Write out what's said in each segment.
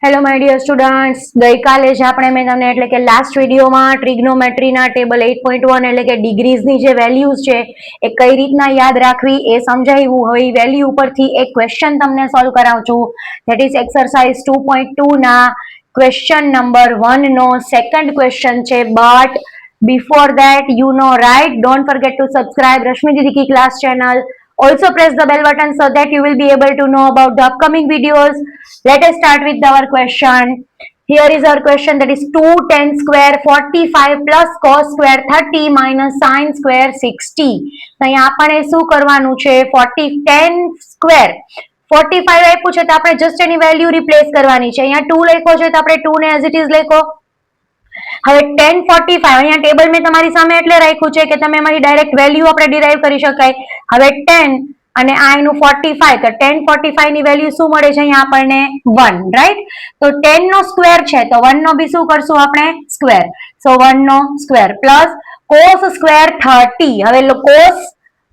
Hello my dear students, ગઈકાલે જ આપણે મેં તમને એટલે કે લાસ્ટ વિડીયોમાં ટ્રિગ્નોમેટ્રીના ટેબલ 8.1 એટલે કે ડિગ્રીઝની જે વેલ્યુઝ છે એ કઈ રીતના યાદ રાખવી એ સમજાવ્યું. હવે વેલ્યુ ઉપરથી એક ક્વેશ્ચન તમને સોલ્વ કરાવું છું. ધેટ ઇઝ એક્સરસાઇઝ 2.2 ના ક્વેશ્ચન નંબર 1 નો સેકન્ડ ક્વેશ્ચન છે. But before that, you know, right, don't forget to subscribe Rashmi Didi ki class channel. Also press the bell button so that you will be able to know about the upcoming videos. Let us start with our question. Here is our question, that is 2 tan square 45 plus cos square 30 minus sin square 60. તો અહીંયા આપણે શું કરવાનું છે? 40 tan square 45 આપ્યું છે તો આપણે જસ્ટ એની વેલ્યુ રિપ્લેસ કરવાની છે. અહીંયા 2 લખ્યો છે તો આપણે 2 ને એઝ ઇટ ઇઝ લખો. હવે tan 45 અહીંયા ટેબલ મેં તમારી સામે એટલે રાખ્યું છે કે તમે એમાંથી ડાયરેક્ટ વેલ્યુ આપણે ડિરાઈવ કરી શકાય. હવે 10 અને આ એનું 45, તો tan 45 ની વેલ્યુ શું મળે છે અહીંયા આપણને? 1, રાઈટ? તો 10 નો સ્ક્વેર છે તો 1 નો બી શું કરશું આપણે? સ્ક્વેર. સો 1 નો સ્ક્વેર પ્લસ cos સ્ક્વેર 30. હવે cos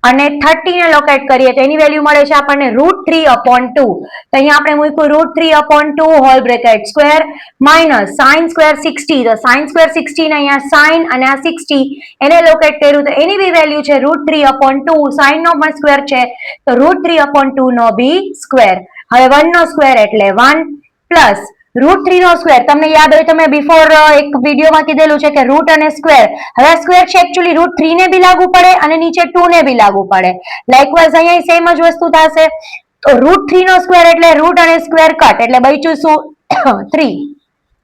અને 30 ને લોકેટ કરીએ તો એની વેલ્યુ મળે છે આપણને √3/2. તો અહીંયા આપણે મૂક્યું √3/2 whole bracket square minus sin square 60. તો sin સ્ક્વેર 60 ને અહીંયા sin અને આ 60 એને લોકેટ કર્યું તો એની બી વેલ્યુ છે √3/2. sin નો પણ સ્ક્વેર છે તો √3/2 નો બી સ્ક્વેર. હવે 1 નો સ્ક્વેર એટલે 1 પ્લસ √3 નો સ્ક્વેર. તમને યાદ હોય તમે બિફોર એક વિડીયોમાં કીધેલું છે કે રૂટ અને સ્ક્વેર. હવે સ્ક્વેર છે એકચ્યુઅલી √3 ને બી લાગુ પડે અને નીચે 2 ને બી લાગુ પડે. લાઇકવાઇઝ અહીંયા સેમ જ વસ્તુ થશે. તો √3 નો સ્ક્વેર એટલે રૂટ અને સ્ક્વેર કટ એટલે બચ્યું શું? 3.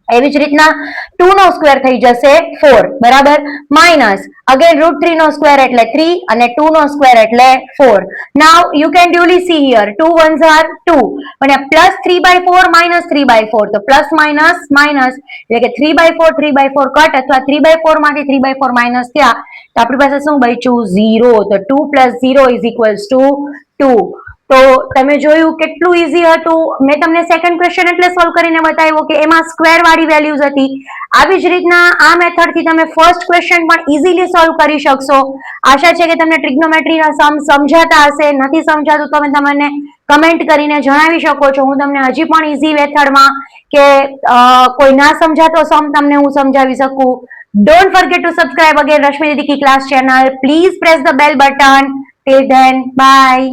એવી જ રીતના 2 નો સ્ક્વેર થઈ જશે 4, બરાબર? માઇનસ અગેન √3 નો સ્ક્વેર એટલે 3 અને 2 નો સ્ક્વેર એટલે 4. Now you can duly see here 2 1s are 2 અને પ્લસ 3/4 માઇનસ 3/4. તો પ્લસ માઇનસ માઇનસ એટલે કે 3/4 3/4 કટ અથવા 3/4 માંથી 3/4 માઇનસ થયા તો આપણી પાસે શું બચ્યું? 0. તો 2 + 0 = 2. તો તમે જોયું કેટલું ઈઝી હતું. મેં તમને સેકન્ડ ક્વેશ્ચન એટલે સોલ્વ કરીને બતાવ્યો કે એમાં સ્ક્વેર વાળી વેલ્યુઝ હતી. આવી જ રીતના આ મેથડ થી તમે ફર્સ્ટ ક્વેશ્ચન પણ ઈઝીલી સોલ્વ કરી શકશો. આશા છે કે તમને ટ્રિગ્નોમેટ્રીના સમ સમજાતા હશે. નથી સમજાતું તો તમે તમને કમેન્ટ કરીને જણાવી શકો છો. હું તમને હજી પણ ઈઝી મેથડમાં કે કોઈ ના સમજાતો સમ તમને હું સમજાવી શકું. Don't forget to subscribe again Rashmi Didi ki class channel. Please press the bell button. Till then, bye.